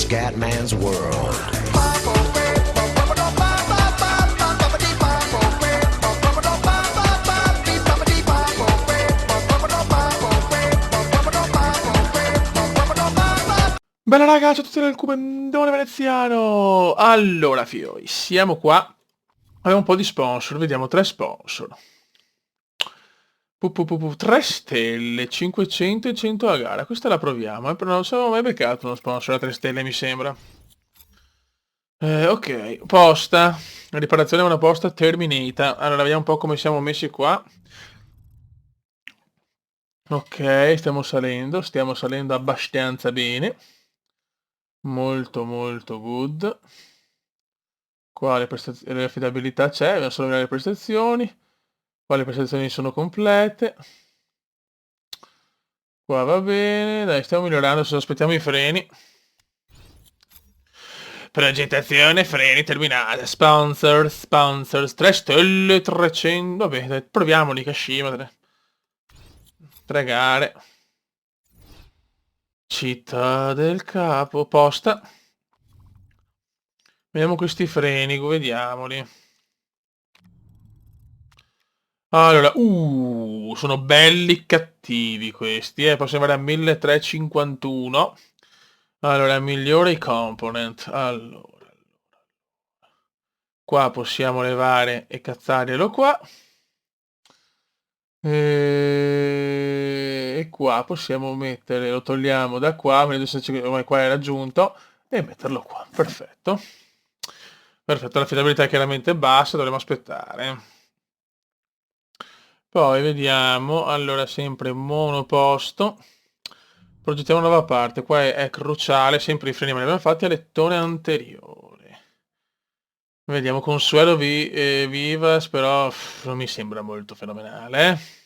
Scatman's World. Bella raga, ciao a tutti del Cubendone veneziano! Allora, fioi, siamo qua. Abbiamo un po' di sponsor, vediamo 3 sponsor. 3 stelle, 500 e 100 a gara. Questa la proviamo, però non ci avevo mai beccato uno sponsor a 3 stelle, mi sembra. Ok, posta. Riparazione è una posta terminata. Allora, vediamo un po' come siamo messi qua. Ok, stiamo salendo abbastanza bene. Molto molto good. Qua l'affidabilità c'è, dobbiamo solo vedere le prestazioni. Qua le prestazioni sono complete. Qua va bene, dai, stiamo migliorando, se aspettiamo i freni. Progettazione, freni terminata. Sponsors, 3 stelle, 300. Vabbè, dai, proviamoli, Kashima. 3 gare. Città del capo, posta. Vediamo questi freni, vediamoli. Allora, sono belli cattivi questi, possiamo andare a 1351. Allora, migliore i component. Allora, qua possiamo levare e cazzarglielo qua. E qua possiamo mettere, lo togliamo da qua, come qua è raggiunto, e metterlo qua. Perfetto. Perfetto, l'affidabilità è chiaramente bassa, dovremo aspettare. Poi vediamo, allora sempre monoposto. Progettiamo una nuova parte, qua è cruciale, sempre i freni me li abbiamo fatti a lettone anteriore. Vediamo, Consuelo Vivas, però non mi sembra molto fenomenale.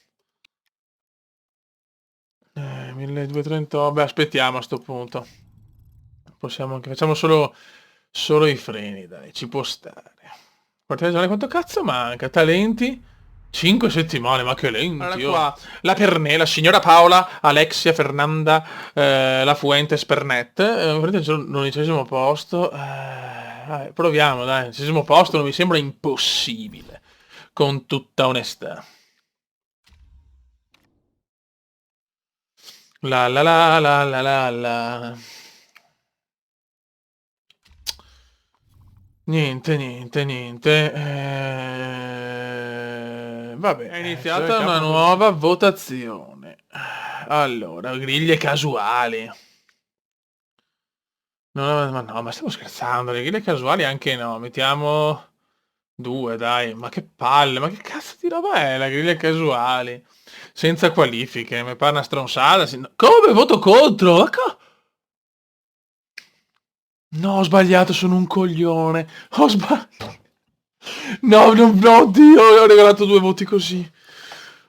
1230, beh aspettiamo a sto punto. Possiamo anche, facciamo solo i freni, dai, ci può stare. Guardate quanto cazzo manca, talenti? 5 settimane, ma che lenti. Allora qua, la Pernè, signora Paola, Alexia, Fernanda, la Fuentes Pernet, l'11° posto. Vabbè, proviamo, dai, il 11° posto non mi sembra impossibile, con tutta onestà. La la la la la la la. Niente. Vabbè, è iniziata una nuova votazione. Allora, griglie casuali. No, ma no, ma stiamo scherzando, le griglie casuali anche no, mettiamo 2, dai, ma che palle, ma che cazzo di roba è la griglia casuali? Senza qualifiche, mi pare una stronzata. Come voto contro? No, ho sbagliato, sono un coglione. Ho sbagliato. No, Dio, ho regalato 2 voti così.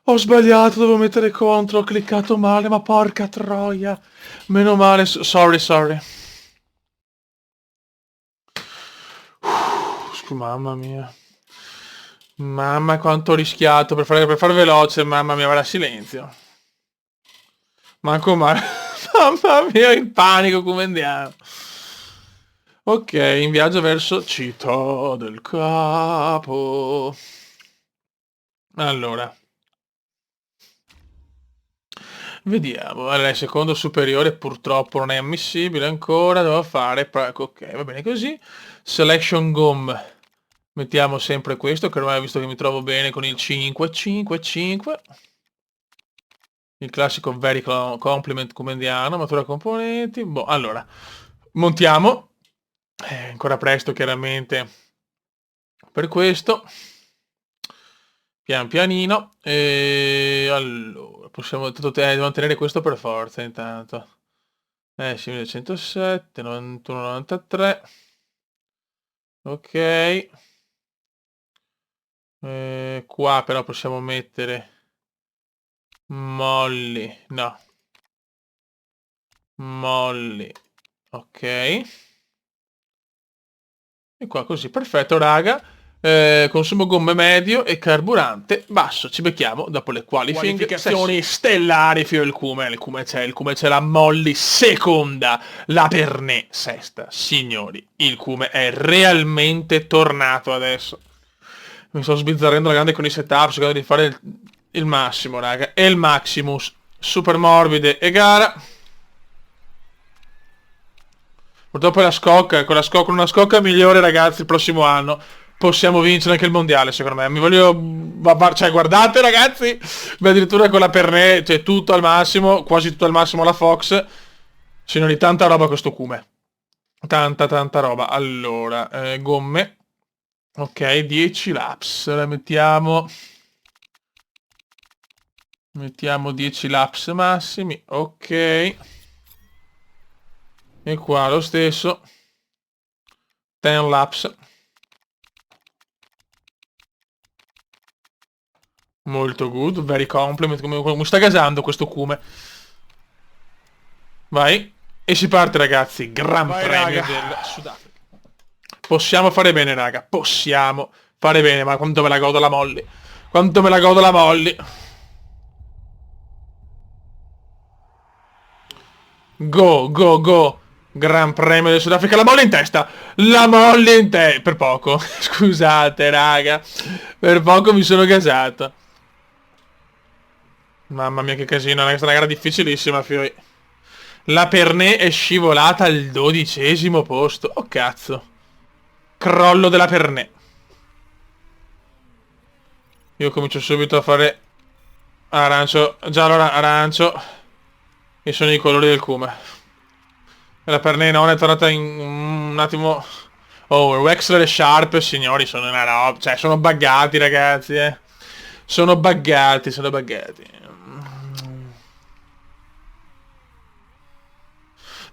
Ho sbagliato, dovevo mettere contro, ho cliccato male, ma porca troia. Meno male, sorry. Mamma mia. Mamma quanto ho rischiato per fare veloce, mamma mia, guarda, silenzio. Manco male. Mamma mia, il panico come andiamo. Ok, in viaggio verso Città del Capo. Allora. Vediamo. Allora, il secondo superiore purtroppo non è ammissibile ancora. Devo fare... Ok, va bene così. Selection GOM. Mettiamo sempre questo, che ormai ho visto che mi trovo bene con il 5. Il classico very compliment comendiano, matura componenti. Boh, allora. Montiamo. Ancora presto chiaramente per questo. Pian pianino. E allora, devo tenere questo per forza intanto. Sì, 1907, 91, 93. Ok. Qua però possiamo mettere molli. No. Molli. Ok. E qua così, perfetto raga. consumo gomme medio e carburante basso. Ci becchiamo dopo le qualificazioni stellari. Fio il Cume c'è la Molly seconda, la Pernè sesta. Signori, il Cume è realmente tornato adesso. Mi sto sbizzarrendo la grande con i setup, cercando di fare il massimo, raga. E il Maximus, super morbide e gara. Purtroppo è la scocca, con una scocca migliore, ragazzi, il prossimo anno possiamo vincere anche il mondiale, secondo me. Mi voglio... Cioè, guardate, ragazzi, addirittura con la Pernè, cioè tutto al massimo, quasi tutto al massimo la Fox. Signori, tanta roba questo Cume. Tanta roba. Allora, gomme. Ok, 10 laps. Ora mettiamo 10 laps massimi. Ok. E qua lo stesso. 10 laps. Molto good, very compliment. Come sta gasando questo Cume. Vai. E si parte, ragazzi. Gran premio del Sudafrica. Possiamo fare bene, raga. Possiamo fare bene. Ma quanto me la godo la Molly. Quanto me la godo la Molly. Go. Gran premio del Sudafrica. La Molly in testa. La Molly in testa. Per poco. Scusate, raga. Per poco mi sono gasato. Mamma mia che casino. È una gara difficilissima, fioi. La Pernè è scivolata al 12° posto. Oh cazzo. Crollo della Pernè. Io comincio subito a fare arancio. Giallo, arancio. E sono i colori del Cume. La Pernè non è tornata in un attimo. Oh, Wexler e Sharp, signori, sono una roba. Cioè, sono buggati, ragazzi, Sono buggati.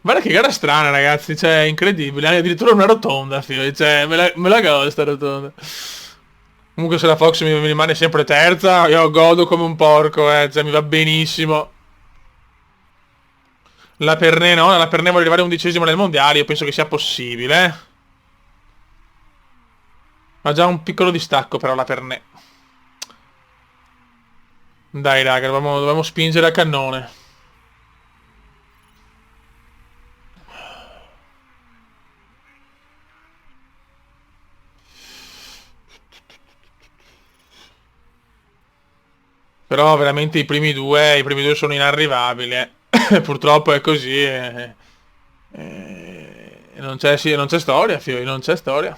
Guarda che gara strana, ragazzi, cioè, incredibile. Addirittura una rotonda, figlio, cioè, me la godo sta rotonda. Comunque se la Fox mi rimane sempre terza, io godo come un porco, cioè, mi va benissimo. La Pernè no, la Pernè vuole arrivare 11° nel mondiale, io penso che sia possibile. Ha già un piccolo distacco però la Pernè. Dai raga, dobbiamo spingere a cannone. Però veramente i primi due sono inarrivabili. Purtroppo è così. Non c'è storia, figlio, non c'è storia.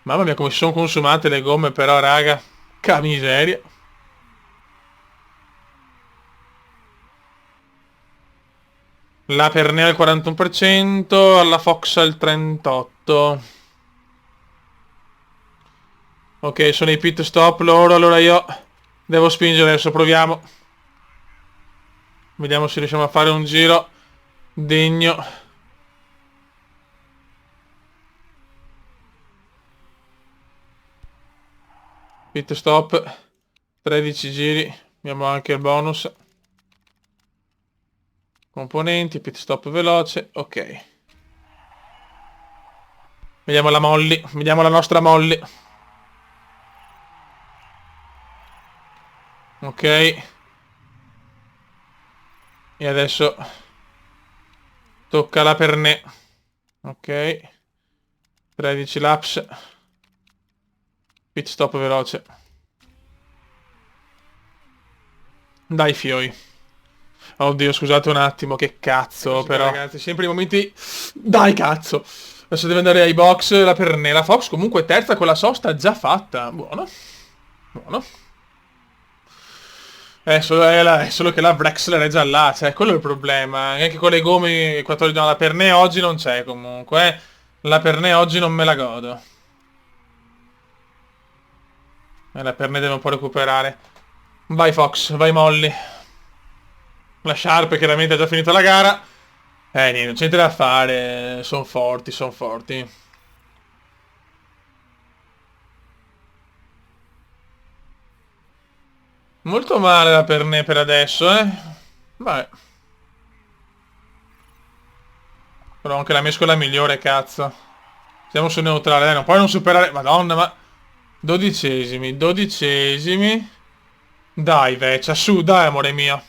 Mamma mia come si sono consumate le gomme però, raga. Che miseria. La Pernè al 41%, alla Fox al 38%. Ok, sono i pit stop loro, allora io devo spingere adesso, proviamo. Vediamo se riusciamo a fare un giro degno. Pit stop, 13 giri, abbiamo anche il bonus. Componenti, pit stop veloce, ok. Vediamo la Molly, vediamo la nostra Molly. Ok. E adesso tocca la Pernè. Ok. 13 laps. Pit stop veloce. Dai fioi. Oddio, scusate un attimo, che cazzo, però. Ragazzi, sempre i momenti... Dai, cazzo. Adesso deve andare ai box la Pernè. La Fox comunque terza con la sosta già fatta. Buono. Buono. È solo che la Vrexler è già là, cioè, quello è il problema. Anche con le gomme 14... No, la Pernè oggi non c'è comunque, La Pernè oggi non me la godo. La Pernè deve un po' recuperare. Vai Fox, vai Molly. La Sharp chiaramente ha già finito la gara. Niente, non c'è niente da fare. Sono forti, sono forti. Molto male la Pernè per adesso, Vabbè. Però anche la mescola migliore, cazzo. Siamo su neutrale, dai, non puoi non superare... Madonna, ma... 12esimi, 12esimi. Dai, Veccia, su, dai, amore mio.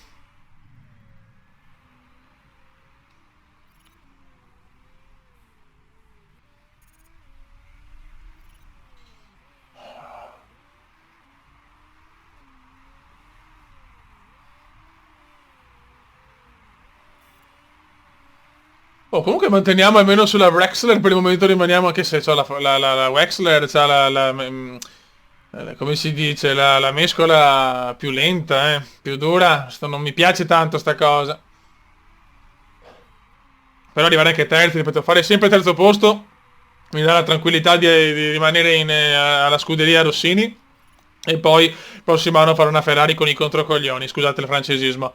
Oh, comunque manteniamo almeno sulla Wexler, per il momento rimaniamo, anche se c'ho la Wexler, c'ha come si dice, la mescola più lenta, più dura. Non mi piace tanto sta cosa. Però arrivare anche terzi, ripeto, fare sempre terzo posto mi dà la tranquillità di rimanere alla scuderia Rossini. E poi il prossimo anno fare una Ferrari con i controcoglioni, scusate il francesismo.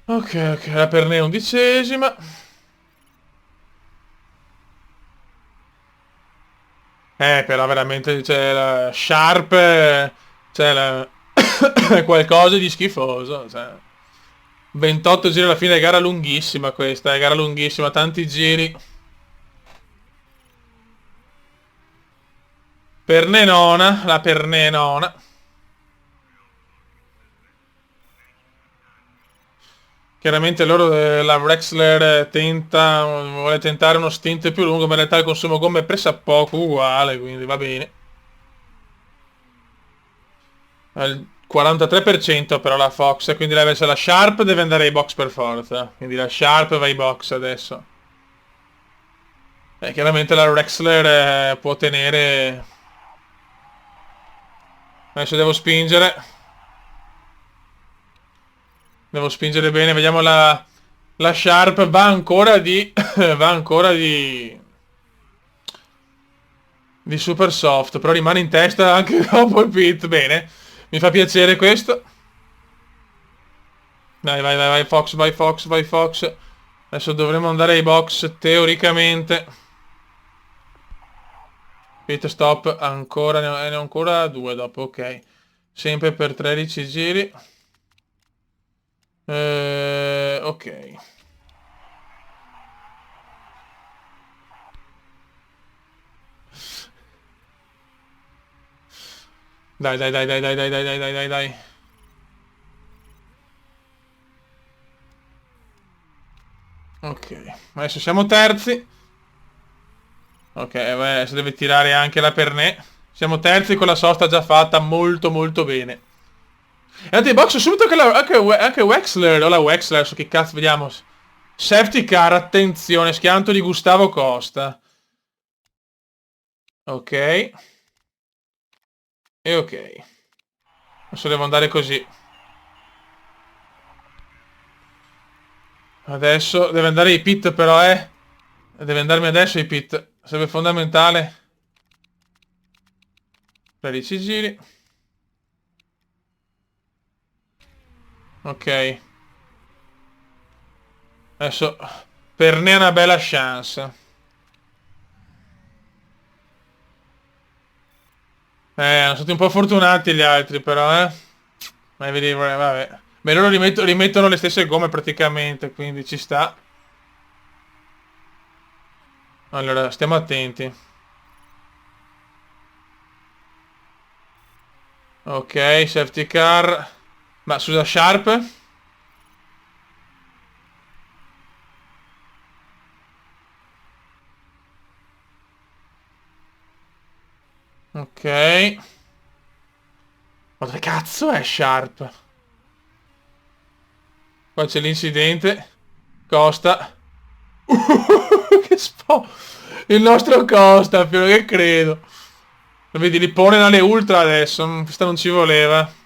Ok, ok, la Pernè 11esima. Però veramente c'è la Sharp, c'è è qualcosa di schifoso. Cioè. 28 giri alla fine, gara lunghissima questa, è gara lunghissima, tanti giri. Pernè nona, la Pernè nona. Chiaramente loro, la Wexler vuole tentare uno stint più lungo, ma in realtà il consumo gomme è pressappoco uguale, quindi va bene. Al 43% però la Fox, quindi se la Sharp deve andare ai box per forza. Quindi la Sharp va ai box adesso. Chiaramente la Wexler può tenere... Adesso devo spingere. Devo spingere bene, vediamo la Sharp va ancora di... va ancora di super soft, però rimane in testa anche dopo il pit, bene. Mi fa piacere questo. Vai, vai, vai, vai Fox, vai Fox, vai Fox. Adesso dovremo andare ai box teoricamente. Pit stop ancora, ne ho ancora due dopo, ok. Sempre per 13 giri. Ok. Dai, dai, dai, dai, dai, dai, dai, dai, dai, dai, dai. Ok, adesso siamo terzi. Ok, adesso deve tirare anche la Pernè. Siamo terzi con la sosta già fatta molto molto bene. E anche in box subito anche Wexler, o la Wexler, so che cazzo, vediamo. Safety car, attenzione, schianto di Gustavo Costa. Ok. E ok. Adesso devo andare così. Adesso deve andare ai pit però, Deve andarmi adesso ai pit. Sarebbe fondamentale. 13 giri. Ok. Adesso per ne è una bella chance. Sono stati un po' fortunati gli altri però, Ma vedi, vabbè. Beh, loro rimettono le stesse gomme praticamente, quindi ci sta. Allora, stiamo attenti. Ok, safety car. Ma scusa, Sharp? Ok. Ma dove cazzo è Sharp? Qua c'è l'incidente. Costa. Che spo... Il nostro Costa, più che credo. Lo vedi, li pone dalle ultra adesso. Questa non ci voleva.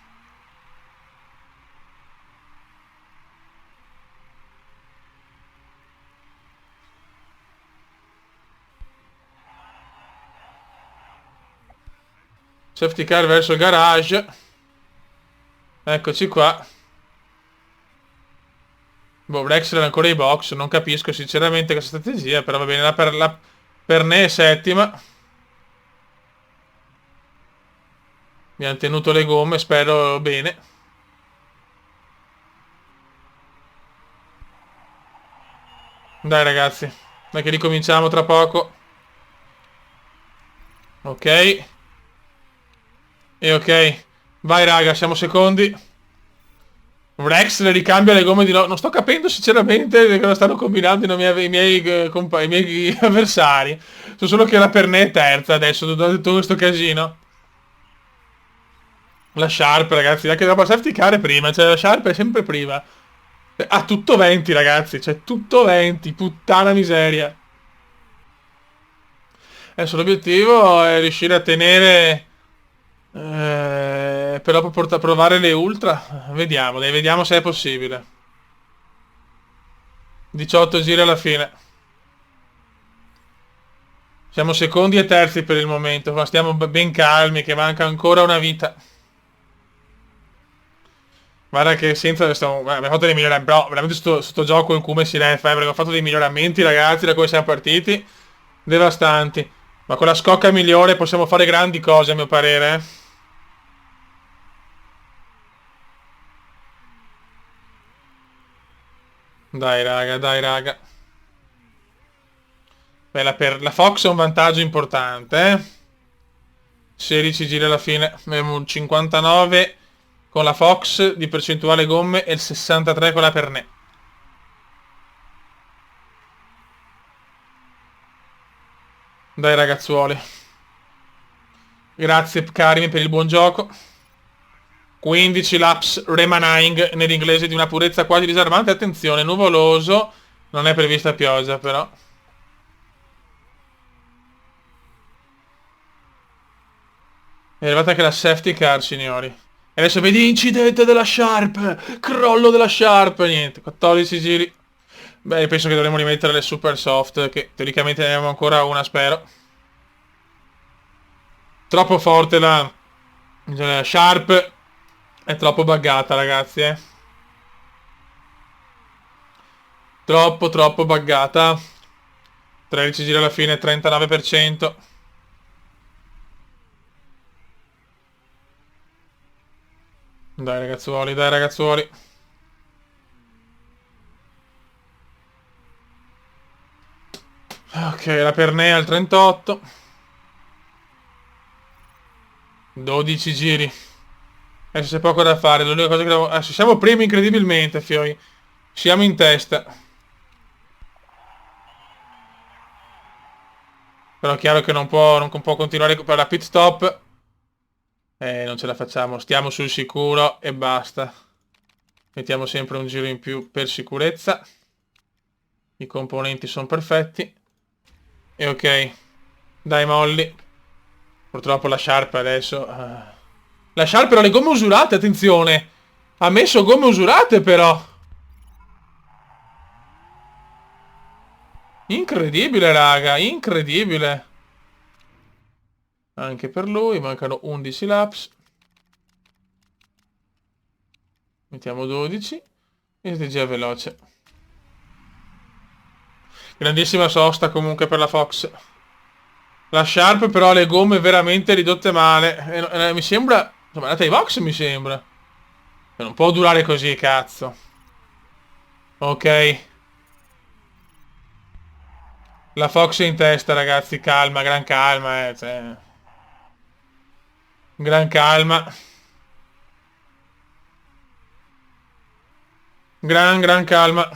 Safety car verso il garage. Eccoci qua. Boh, Rexler è ancora ai box. Non capisco sinceramente questa strategia. Però va bene. La Pernè è settima. Mi hanno tenuto le gomme. Spero bene. Dai ragazzi. Dai che ricominciamo tra poco. Ok. E ok. Vai raga, siamo secondi. Rex le ricambia le gomme di no. Non sto capendo sinceramente cosa stanno combinando i miei avversari. So solo che la Pernè è terza adesso, tutto questo casino. La Sharp, ragazzi, anche dopo safety car è prima, cioè la Sharp è sempre prima. Ha tutto 20, ragazzi, cioè tutto 20, puttana miseria. Adesso l'obiettivo è riuscire a tenere... però per provare le ultra, vediamo, dai, vediamo se è possibile. 18 giri alla fine. Siamo secondi e terzi per il momento, ma stiamo ben calmi, che manca ancora una vita. Guarda che senza abbiamo fatto dei miglioramenti, però veramente sto gioco in come si ref, perché ho fatto dei miglioramenti, ragazzi, da come siamo partiti, devastanti. Ma con la scocca migliore possiamo fare grandi cose, a mio parere. Dai, raga, dai, raga. Beh, la Fox è un vantaggio importante, 16 giri alla fine, abbiamo un 59 con la Fox di percentuale gomme e il 63 con la Pernè. Dai ragazzuoli. Grazie Karimi per il buon gioco. 15 laps remaining nell'inglese di una purezza quasi disarmante. Attenzione, nuvoloso. Non è prevista pioggia però. È arrivata anche la safety car, signori. E adesso vedi incidente della Sharp. Crollo della Sharp. Niente, 14 giri. Beh, penso che dovremmo rimettere le super soft, che teoricamente ne abbiamo ancora una, spero. Troppo forte la Sharp. È troppo buggata, ragazzi, Troppo buggata. 13 giri alla fine, 39%. Dai ragazzuoli, dai ragazzuoli. Ok, la Pernè al 38. 12 giri. Adesso c'è poco da fare. L'unica cosa che adesso siamo primi incredibilmente, fioi. Siamo in testa. Però è chiaro che non può continuare per la pit stop. Non ce la facciamo. Stiamo sul sicuro e basta. Mettiamo sempre un giro in più per sicurezza. I componenti sono perfetti. E ok. Dai Molly. Purtroppo la Sharp adesso... La Sharp però le gomme usurate, attenzione. Ha messo gomme usurate però. Incredibile raga, incredibile. Anche per lui, mancano 11 laps. Mettiamo 12. E strategia veloce. Grandissima sosta comunque per la Fox. La Sharp però ha le gomme veramente ridotte male. Mi sembra... Insomma, la T-Vox mi sembra. Non può durare così, cazzo. Ok. La Fox è in testa, ragazzi. Calma, gran calma, cioè. Gran calma. Gran calma.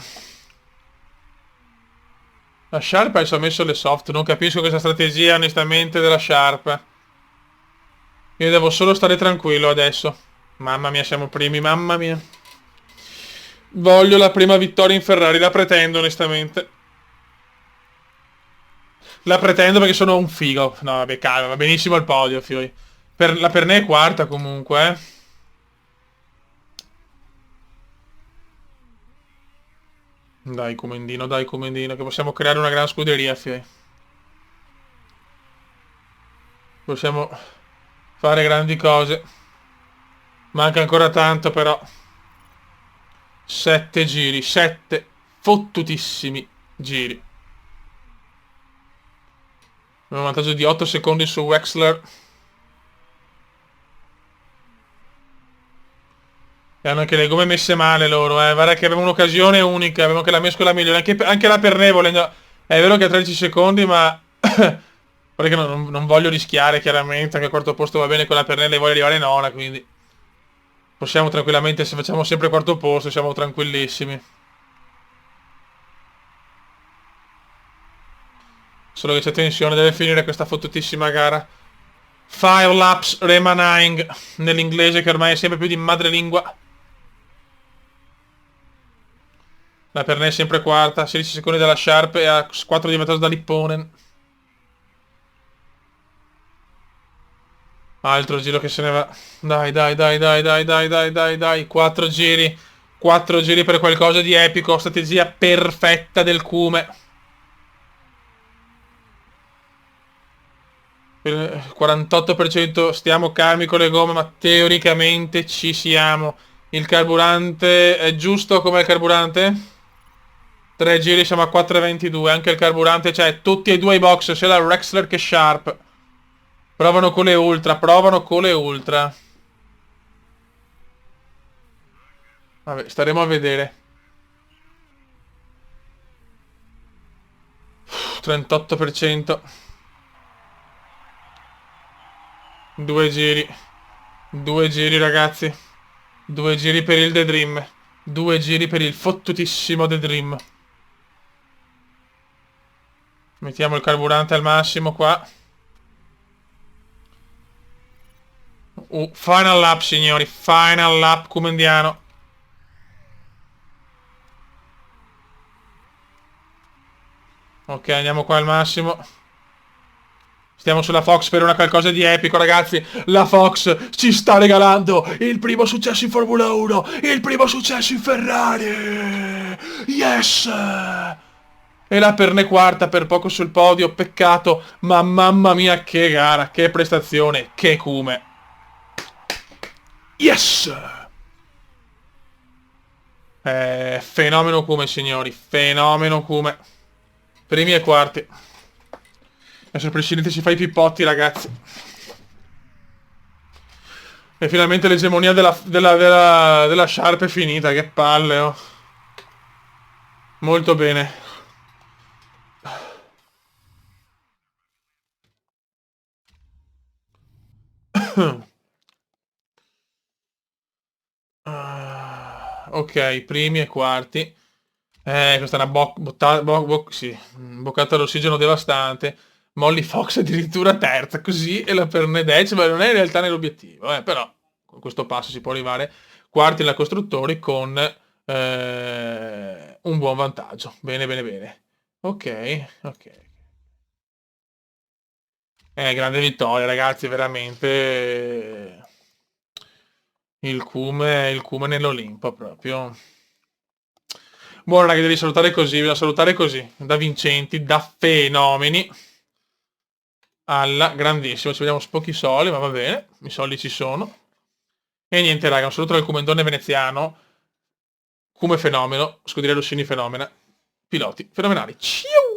La Sharp adesso ha messo le soft. Non capisco questa strategia, onestamente, della Sharp. Io devo solo stare tranquillo adesso. Mamma mia, siamo primi, mamma mia. Voglio la prima vittoria in Ferrari, la pretendo, onestamente. La pretendo perché sono un figo. No, vabbè, calma, va benissimo il podio, fioi. La Pernè è quarta, comunque, dai, comendino, che possiamo creare una gran scuderia, fioi. Possiamo fare grandi cose. Manca ancora tanto, però. 7 giri, 7 fottutissimi giri. Abbiamo un vantaggio di 8 secondi su Wexler. E hanno anche le gomme messe male loro, Guarda che abbiamo un'occasione unica, abbiamo anche la mescola migliore. Anche la Pernè volendo... È vero che a 13 secondi, ma... perché non voglio rischiare, chiaramente, anche al quarto posto va bene con la Pernella e voglio arrivare nona, quindi... Possiamo tranquillamente, se facciamo sempre quarto posto, siamo tranquillissimi. Solo che c'è tensione, deve finire questa fottutissima gara. 5 laps remaining, nell'inglese che ormai è sempre più di madrelingua. La Pernè è sempre quarta, 16 secondi dalla Sharp e a 4 di vantaggio da Lipponen. Altro giro che se ne va. Dai, dai, dai, dai, dai, dai, dai, dai, dai. 4 giri. 4 giri per qualcosa di epico. Strategia perfetta del Cume. 48%, stiamo calmi con le gomme, ma teoricamente ci siamo. Il carburante è giusto come il carburante? 3 giri siamo a 4,22. Anche il carburante, cioè tutti e due i box, sia la Rexler che Sharp. Provano con le ultra, provano con le ultra. Vabbè, staremo a vedere. 38%. 2 giri. 2 giri, ragazzi. 2 giri per il The Dream. 2 giri per il fottutissimo The Dream. Mettiamo il carburante al massimo qua. Final lap, signori. Final lap cumendiano. Ok, andiamo qua al massimo. Stiamo sulla Fox per una qualcosa di epico, ragazzi. La Fox ci sta regalando il primo successo in Formula 1. Il primo successo in Ferrari. Yes! E la Pernè quarta, per poco sul podio. Peccato. Ma mamma mia, che gara, che prestazione, che cume. Yes! Fenomeno cume, signori. Fenomeno cume. Primi e quarti. Adesso il presidente si fa i pippotti, ragazzi. E finalmente l'egemonia della Sharp è finita. Che palle, oh. Molto bene. Ok, primi e quarti. Questa è una sì, boccata d'ossigeno devastante. Molly Fox addirittura terza, così, e la Pernè decima, non è in realtà nell'obiettivo, però con questo passo si può arrivare quarti nella costruttori con un buon vantaggio. Bene, bene, bene. Ok, ok. Grande vittoria, ragazzi, veramente. Il Cume nell'Olimpo proprio. Buono, ragazzi, devi salutare così, bisogna salutare così. Da vincenti, da fenomeni. Alla grandissima, ci vediamo pochi soldi, ma va bene, i soldi ci sono. E niente, raga, un saluto dal Cumendone veneziano. Cume fenomeno, Scuderia Rossini fenomena. Piloti fenomenali. Ciao!